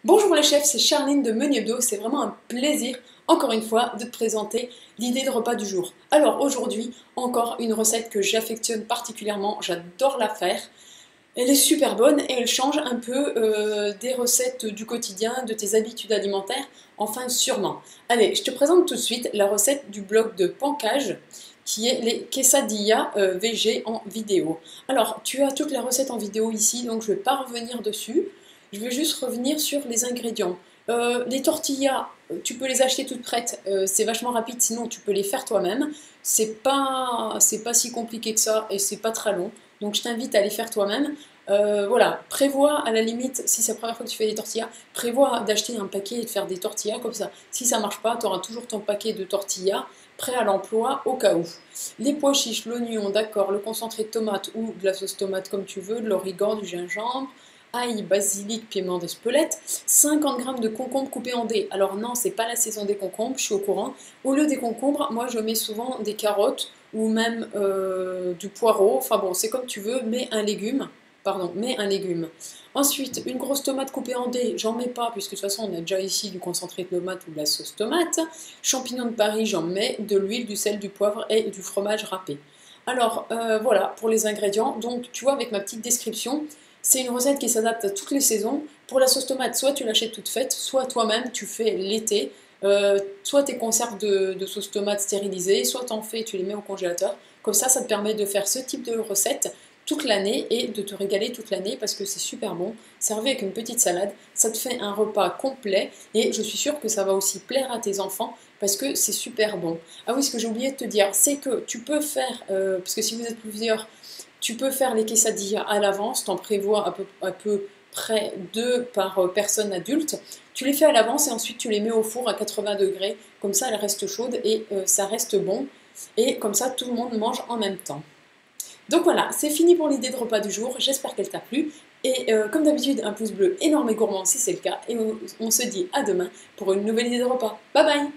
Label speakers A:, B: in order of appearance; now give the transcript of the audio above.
A: Bonjour les chefs, c'est Charline de Menu Hebdo, c'est vraiment un plaisir, encore une fois, de te présenter l'idée de repas du jour. Alors aujourd'hui, encore une recette que j'affectionne particulièrement, j'adore la faire. Elle est super bonne et elle change un peu des recettes du quotidien, de tes habitudes alimentaires, enfin sûrement. Allez, je te présente tout de suite la recette du blog de Pancage, qui est les quesadillas VG en vidéo. Alors, tu as toute la recette en vidéo ici, donc je ne vais pas revenir dessus. Je vais juste revenir sur les ingrédients. Les tortillas, tu peux les acheter toutes prêtes, c'est vachement rapide, sinon tu peux les faire toi-même. C'est pas si compliqué que ça et c'est pas très long, donc je t'invite à les faire toi-même. Voilà, prévois à la limite, si c'est la première fois que tu fais des tortillas, prévois d'acheter un paquet et de faire des tortillas comme ça. Si ça marche pas, tu auras toujours ton paquet de tortillas prêt à l'emploi au cas où. Les pois chiches, l'oignon, d'accord, le concentré de tomate ou de la sauce tomate comme tu veux, de l'origan, du gingembre, ail, basilic, piment d'Espelette, 50 g de concombres coupés en dés. Alors non, c'est pas la saison des concombres, je suis au courant. Au lieu des concombres, moi je mets souvent des carottes ou même du poireau. Enfin bon, c'est comme tu veux, mais un légume. Pardon, mais un légume. Ensuite, une grosse tomate coupée en dés, j'en mets pas, puisque de toute façon on a déjà ici du concentré de tomate ou de la sauce tomate. Champignons de Paris, j'en mets, de l'huile, du sel, du poivre et du fromage râpé. Alors voilà pour les ingrédients. Donc tu vois, avec ma petite description, c'est une recette qui s'adapte à toutes les saisons. Pour la sauce tomate, soit tu l'achètes toute faite, soit toi-même tu fais l'été. Soit tes conserves de sauce tomate stérilisées, soit t'en fais et tu les mets au congélateur. Comme ça te permet de faire ce type de recette toute l'année et de te régaler toute l'année parce que c'est super bon. Servi avec une petite salade, ça te fait un repas complet et je suis sûre que ça va aussi plaire à tes enfants parce que c'est super bon. Ah oui, ce que j'ai oublié de te dire, c'est que tu peux faire, parce que si vous êtes plusieurs, tu peux faire les quesadillas à l'avance, t'en prévois à peu près 2 par personne adulte. Tu les fais à l'avance et ensuite tu les mets au four à 80 degrés, comme ça elles restent chaudes et ça reste bon. Et comme ça tout le monde mange en même temps. Donc voilà, c'est fini pour l'idée de repas du jour, j'espère qu'elle t'a plu. Et comme d'habitude, un pouce bleu énorme et gourmand si c'est le cas. Et on se dit à demain pour une nouvelle idée de repas. Bye bye!